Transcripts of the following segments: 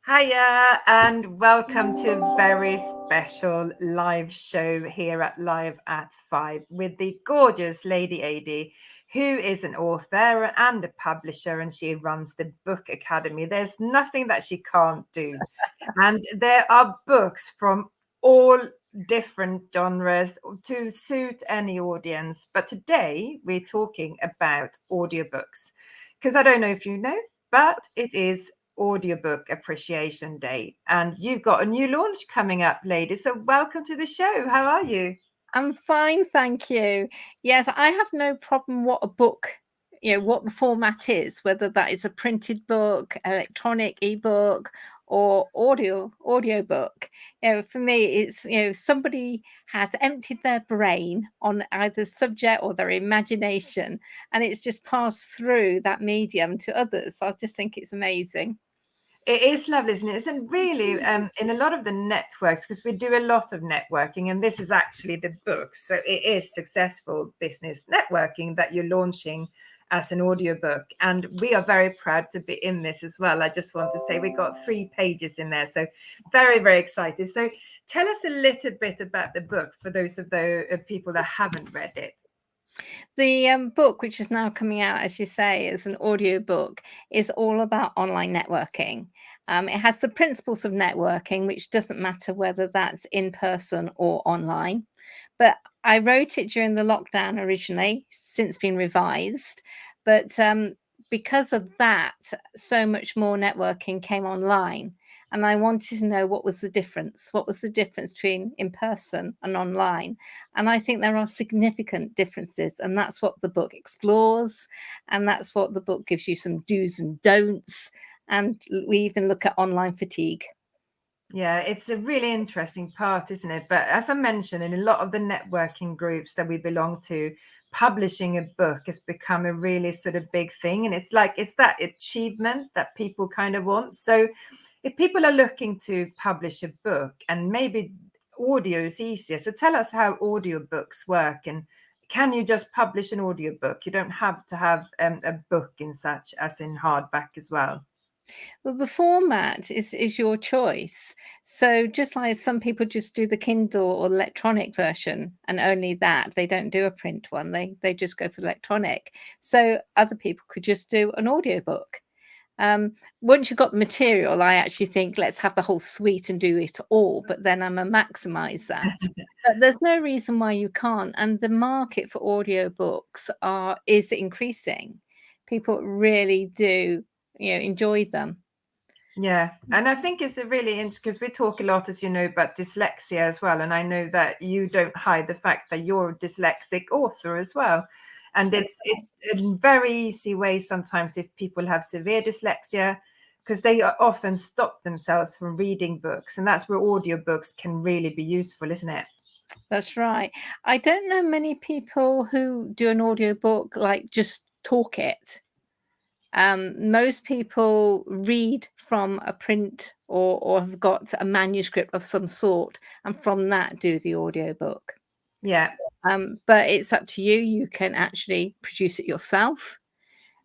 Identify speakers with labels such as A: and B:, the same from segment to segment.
A: Hiya, and welcome to a very special live show here at Live at 5 with the gorgeous Ladey Adey, who is an author and a publisher, and she runs the Book Academy. There's nothing that she can't do. And there are books from all different genres to suit any audience. But today we're talking about audiobooks, because I don't know if you know, but it is Audiobook Appreciation Day, and you've got a new launch coming up, Ladey. So welcome to the show. How are you?
B: I'm fine, thank you. Yes, I have no problem what a book, what the format is, whether that is a printed book, electronic ebook, or audiobook. For me, it's somebody has emptied their brain on either subject or their imagination, and it's just passed through that medium to others. I just think it's amazing.
A: It is lovely, isn't it? Isn't really in a lot of the networks, because we do a lot of networking, and this is actually the book. So it is successful business networking that you're launching as an audiobook. And we are very proud to be in this as well. I just want to say we got 3 pages in there. So very, very excited. So tell us a little bit about the book for those of the people that haven't read it.
B: The book, which is now coming out, as you say, as an audiobook, is all about online networking. It has the principles of networking, which doesn't matter whether that's in person or online. But I wrote it during the lockdown originally, since been revised. But because of that, so much more networking came online. And I wanted to know what was the difference? What was the difference between in person and online? And I think there are significant differences, and that's what the book explores, and that's what the book gives you some do's and don'ts. And we even look at online fatigue.
A: Yeah, it's a really interesting part, isn't it? But as I mentioned, in a lot of the networking groups that we belong to, publishing a book has become a really sort of big thing. And it's that achievement that people kind of want. So if people are looking to publish a book, and maybe audio is easier. So tell us how audiobooks work, and can you just publish an audiobook? You don't have to have a book in such as in hardback as well.
B: Well, the format is your choice. So just like some people just do the Kindle or electronic version, and only that, they don't do a print one. They just go for electronic. So other people could just do an audiobook. Once you've got the material, I actually think let's have the whole suite and do it all, but then I'm a maximizer. But there's no reason why you can't. And the market for audiobooks is increasing. People really do, enjoy them.
A: Yeah, and I think it's a really interesting, because we talk a lot, as you know, about dyslexia as well. And I know that you don't hide the fact that you're a dyslexic author as well. And it's a very easy way sometimes if people have severe dyslexia, because they often stop themselves from reading books. And that's where audiobooks can really be useful, isn't it?
B: That's right. I don't know many people who do an audiobook, like, just talk it. Most people read from a print or have got a manuscript of some sort, and from that do the audiobook.
A: Yeah.
B: But it's up to you. You can actually produce it yourself.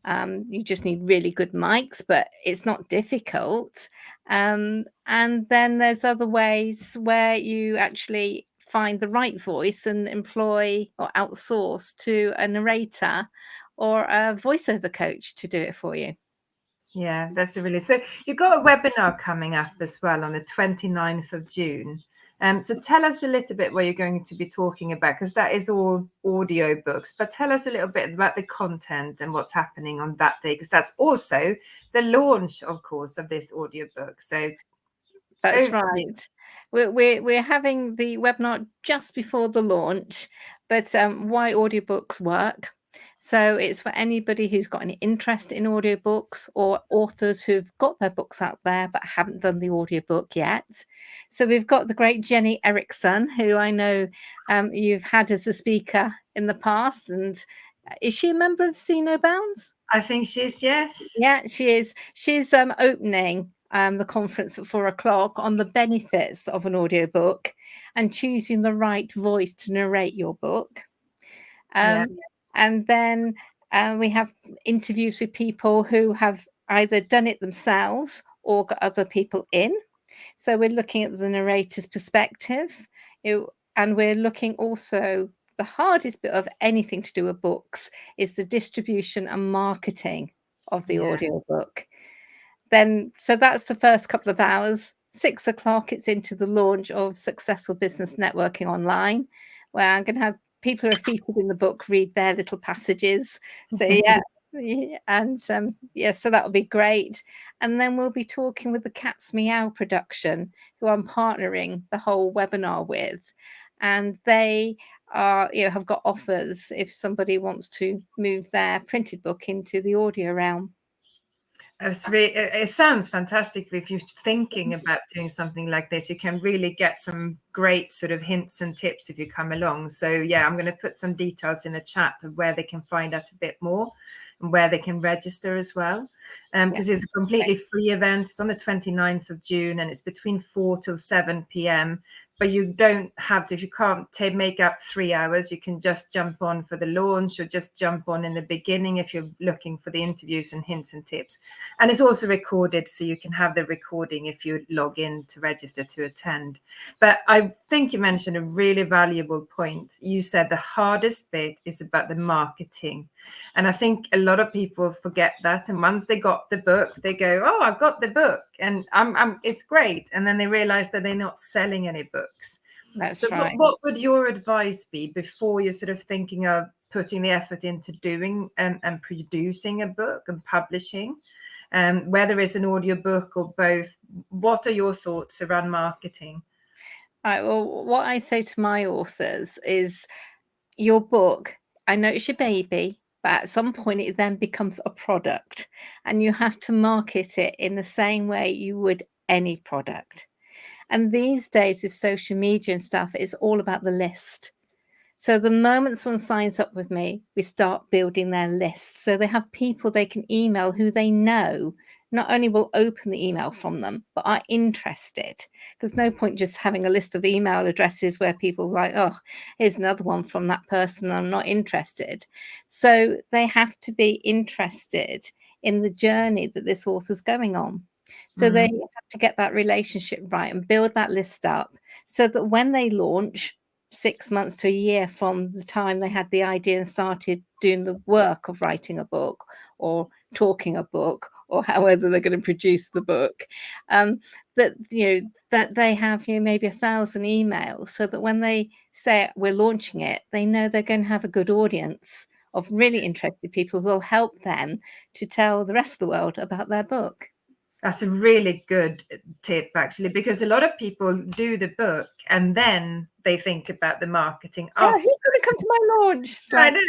B: You just need really good mics, but it's not difficult. And then there's other ways where you actually find the right voice and employ or outsource to a narrator or a voiceover coach to do it for you.
A: Yeah, that's a really so you've got a webinar coming up as well on the 29th of June. So tell us a little bit what you're going to be talking about, because that is all audio books. But tell us a little bit about the content and what's happening on that day, because that's also the launch, of course, of this audiobook. So
B: That's
A: over to you.
B: right. We're having the webinar just before the launch, but why audiobooks work. So it's for anybody who's got any interest in audiobooks or authors who've got their books out there but haven't done the audiobook yet. So we've got the great Jenny Erickson, who I know you've had as a speaker in the past, and is she a member of See No Bounds?
A: I think she's yes.
B: Yeah, she is. She's opening the conference at 4 o'clock on the benefits of an audiobook and choosing the right voice to narrate your book.
A: Yeah.
B: And then we have interviews with people who have either done it themselves or get other people in. So we're looking at the narrator's perspective, and we're looking also, the hardest bit of anything to do with books is the distribution and marketing of the
A: Yeah.
B: audiobook. Then, so that's the first couple of hours. 6 o'clock, it's into the launch of Successful Business Networking Online, where I'm going to have people who are featured in the book read their little passages. So yeah, and yeah, so that'll be great. And then we'll be talking with the Cat's Meow production, who I'm partnering the whole webinar with, and they are, have got offers if somebody wants to move their printed book into the audio realm.
A: It sounds fantastic. If you're thinking about doing something like this, you can really get some great sort of hints and tips if you come along. So yeah, I'm going to put some details in the chat of where they can find out a bit more and where they can register as well. Because it's a completely free event. It's on the 29th of June and it's between 4 till 7 p.m. But you don't have to, if you can't make up 3 hours, you can just jump on for the launch or just jump on in the beginning if you're looking for the interviews and hints and tips. And it's also recorded, so you can have the recording if you log in to register to attend. But I think you mentioned a really valuable point. You said the hardest bit is about the marketing. And I think a lot of people forget that. And once they got the book, they go, oh, I've got the book and it's great. And then they realize that they're not selling any books.
B: That's
A: so
B: right.
A: What would your advice be before you're sort of thinking of putting the effort into doing and producing a book and publishing? Whether it's an audiobook or both, what are your thoughts around marketing?
B: Right, well, what I say to my authors is, your book, I know it's your baby, but at some point it then becomes a product, and you have to market it in the same way you would any product. And these days with social media and stuff, it's all about the list. So the moment someone signs up with me, we start building their list. So they have people they can email who they know not only will open the email from them, but are interested. Because no point just having a list of email addresses where people are like, oh, here's another one from that person, I'm not interested. So they have to be interested in the journey that this author's going on. So they have to get that relationship right and build that list up so that when they launch, 6 months to a year from the time they had the idea and started doing the work of writing a book or talking a book or however they're going to produce the book, that that they have maybe 1,000 emails, so that when they say we're launching it, they know they're going to have a good audience of really interested people who will help them to tell the rest of the world about their book.
A: That's a really good tip, actually, because a lot of people do the book and then they think about the marketing.
B: Yeah, who's going to come to my launch?
A: I know.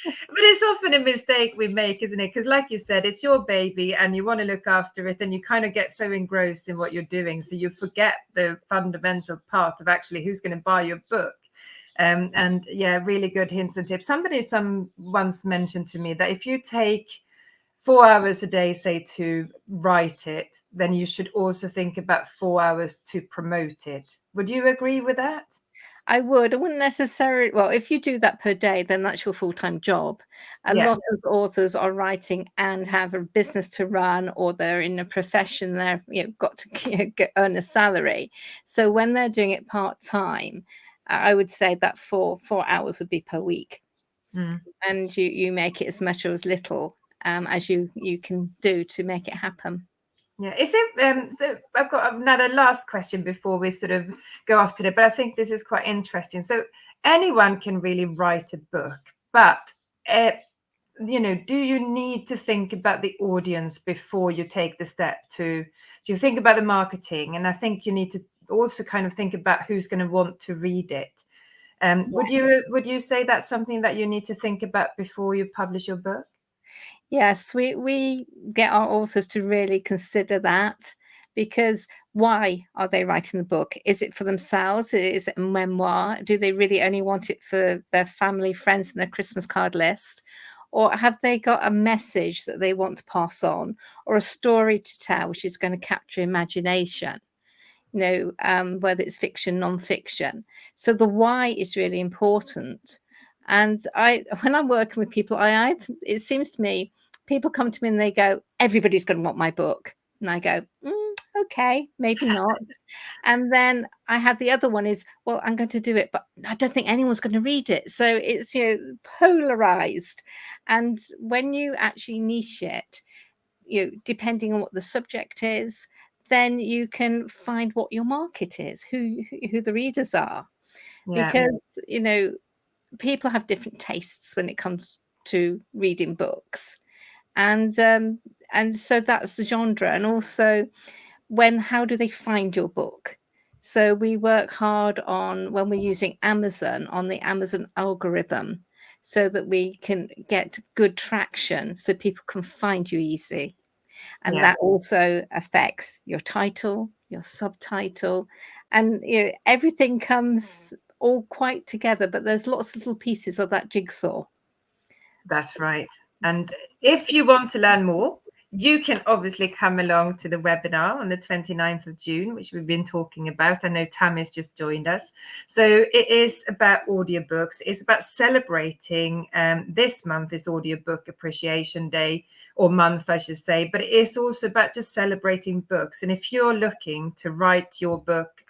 A: But it's often a mistake we make, isn't it? Because like you said, it's your baby and you want to look after it and you kind of get so engrossed in what you're doing. So you forget the fundamental part of actually who's going to buy your book. And yeah, really good hints and tips. Somebody once mentioned to me that if you take 4 hours a day, say, to write it, then you should also think about 4 hours to promote it. Would you agree with that?
B: I would. I wouldn't necessarily. Well, if you do that per day, then that's your full-time job. A lot of authors are writing and have a business to run, or they're in a profession. They've got to earn a salary. So when they're doing it part-time, I would say that 4 hours would be per week, and you make it as much or as little as you can do to make it happen.
A: Yeah, is it? So I've got another last question before we sort of go off today, but I think this is quite interesting. So anyone can really write a book, but do you need to think about the audience before you take the step to? So you think about the marketing, and I think you need to also kind of think about who's going to want to read it. Would you say that's something that you need to think about before you publish your book?
B: Yes, we get our authors to really consider that, because why are they writing the book? Is it for themselves? Is it a memoir? Do they really only want it for their family, friends, and their Christmas card list? Or have they got a message that they want to pass on, or a story to tell which is going to capture imagination? Whether it's fiction, non-fiction. So the why is really important. And when I'm working with people, it seems to me, people come to me and they go, everybody's going to want my book. And I go, okay, maybe not. And then I had the other one is, well, I'm going to do it, but I don't think anyone's going to read it. So it's, polarized. And when you actually niche it, depending on what the subject is, then you can find what your market is, who the readers are.
A: Yeah,
B: Because, people have different tastes when it comes to reading books. And so that's the genre. And also, how do they find your book? So we work hard on, when we're using Amazon, on the Amazon algorithm, so that we can get good traction so people can find you easy. And
A: yeah.
B: that also affects your title, your subtitle, and everything comes all quite together, but there's lots of little pieces of that jigsaw.
A: That's right. And if you want to learn more, you can obviously come along to the webinar on the 29th of June, which we've been talking about. I know Tammy's just joined us. So it is about audiobooks. It's about celebrating, this month is Audiobook Appreciation Day, or month, I should say, but it is also about just celebrating books. And if you're looking to write your book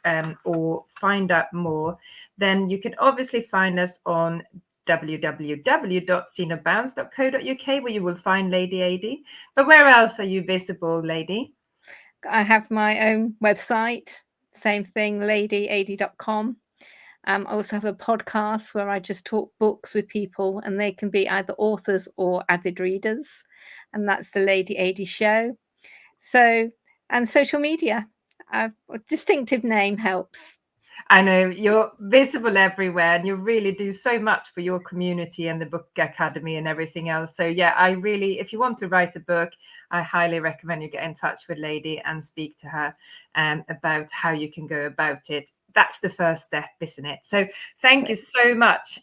A: or find out more, then you can obviously find us on www.sceneofbounds.co.uk, where you will find Ladey Adey. But where else are you visible, Ladey?
B: I have my own website, same thing, ladeyadey.com. I also have a podcast where I just talk books with people, and they can be either authors or avid readers, and that's the Ladey Adey Show. So, and social media, a distinctive name helps.
A: I know you're visible everywhere, and you really do so much for your community and the Book Academy and everything else. So yeah, if you want to write a book, I highly recommend you get in touch with Ladey and speak to her about how you can go about it. That's the first step, isn't it? So thank you so much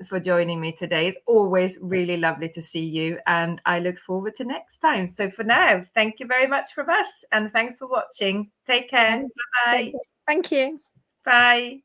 A: for joining me today. It's always really lovely to see you, and I look forward to next time. So for now, thank you very much from us, and thanks for watching. Take care. Bye.
B: Thank you.
A: Bye.